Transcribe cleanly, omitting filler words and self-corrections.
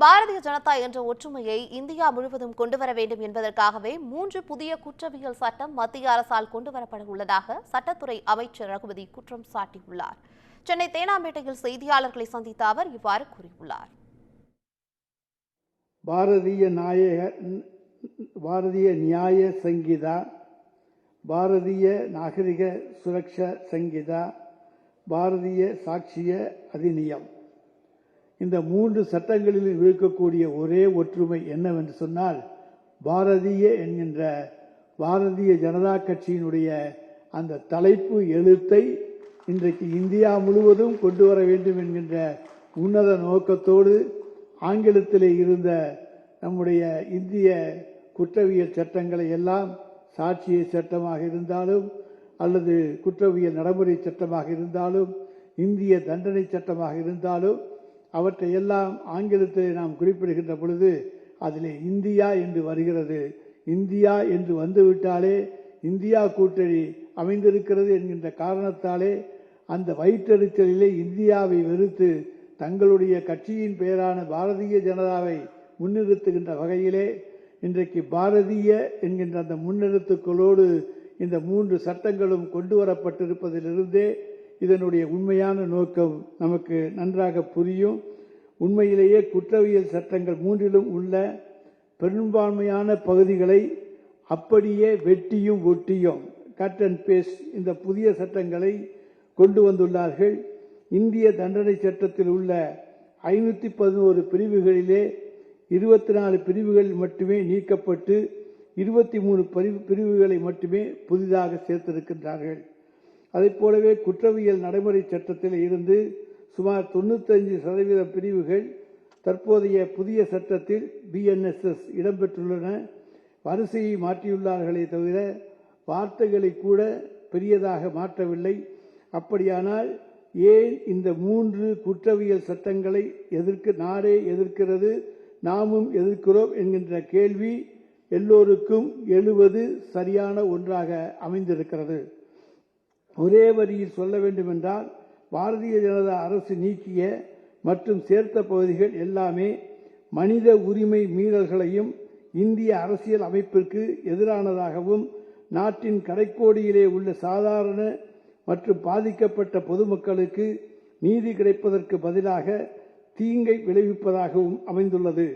பாரதிய ஜனதா என்ற ஒற்றுமையை இந்தியா முழுவதும் கொண்டுவர வேண்டும் என்பதற்காகவே 3 புதிய குற்றவியல் சட்டம் மத்திய அரசால் கொண்டுவரப்பட உள்ளதாக சட்டத்துறை அமைச்சர் ரகுபதி குற்றம் சாட்டியுள்ளார். சென்னை தேனாம்பேட்டையில் செய்தியாளர்களை சந்தித்த அவர் இவ்வாறு கூறியுள்ளார். பாரதிய நியாய சங்கீதா, பாரதிய நாகரிக சுரக்ஷா சங்கீதா, பாரதிய சாட்சிய அதிநியம், இந்த 3 சட்டங்களில் இருக்கக்கூடிய ஒரே ஒற்றுமை என்னவென்று சொன்னால், பாரதிய என்கின்ற பாரதிய ஜனதா கட்சியினுடைய அந்த தலைப்பு எழுத்தை இன்றைக்கு இந்தியா முழுவதும் கொண்டு வர வேண்டும் என்கின்ற உன்னத நோக்கத்தோடு ஆங்கிலத்திலே இருந்த நம்முடைய இந்திய குற்றவியல் சட்டங்களை எல்லாம் சாட்சிய சட்டமாக இருந்தாலும் அல்லது குற்றவியல் நடைமுறை சட்டமாக இருந்தாலும் இந்திய தண்டனை சட்டமாக இருந்தாலும் அவற்றை எல்லாம் ஆங்கிலத்தில் நாம் குறிப்பிடுகின்ற பொழுது அதிலே இந்தியா என்று வருகிறது. இந்தியா என்று வந்துவிட்டாலே இந்தியா கூட்டணி அமைந்திருக்கிறது என்கின்ற காரணத்தாலே அந்த வயிற்றெரிச்சலிலே இந்தியாவை வெறுத்து தங்களுடைய கட்சியின் பெயரான பாரதிய ஜனதாவை முன்னிறுத்துகின்ற வகையிலே இன்றைக்கு பாரதிய என்கின்ற அந்த முன்னெடுத்துக்களோடு இந்த 3 சட்டங்களும் கொண்டு வரப்பட்டிருப்பதிலிருந்தே இதனுடைய உண்மையான நோக்கம் நமக்கு நன்றாக புரியும். உண்மையிலேயே குற்றவியல் சட்டங்கள் 3லும் உள்ள பெரும்பான்மையான பகுதிகளை அப்படியே வெட்டியும் ஒட்டியும் கட் அண்ட் பேஸ்ட் இந்த புதிய சட்டங்களை கொண்டு வந்துள்ளார்கள். இந்திய தண்டனை சட்டத்தில் உள்ள 511 பிரிவுகளிலே 24 பிரிவுகள் மட்டுமே நீக்கப்பட்டு 23 பிரிவுகளை மட்டுமே புதிதாக சேர்த்திருக்கின்றார்கள். அதைப் போலவே குற்றவியல் நடைமுறை சட்டத்தில் இருந்து சுமார் 95% பிரிவுகள் தற்போதைய புதிய சட்டத்தில் BNSS இடம்பெற்றுள்ளன. வரிசையை மாற்றியுள்ளார்களே தவிர வார்த்தைகளை கூட பெரியதாக மாற்றவில்லை. அப்படியானால் ஏன் இந்த 3 குற்றவியல் சட்டங்களை நாடே எதிர்க்கிறது, நாமும் எதிர்க்கிறோம் என்கின்ற கேள்வி எல்லோருக்கும் எழுவது சரியான ஒன்றாக அமைந்திருக்கிறது. ஒரே வரியில் சொல்ல வேண்டும் என்றால், பாரதிய ஜனதா அரசு நீக்கிய மற்றும் சேர்த்த பகுதிகள் எல்லாமே மனித உரிமை மீறல்களையும் இந்திய அரசியல் அமைப்பிற்கு எதிரானதாகவும் நாட்டின் கடைக்கோடியிலே உள்ள சாதாரண மற்றும் பாதிக்கப்பட்ட பொதுமக்களுக்கு நீதி கிடைப்பதற்கு பதிலாக தீங்கை விளைவிப்பதாகவும் அமைந்துள்ளது.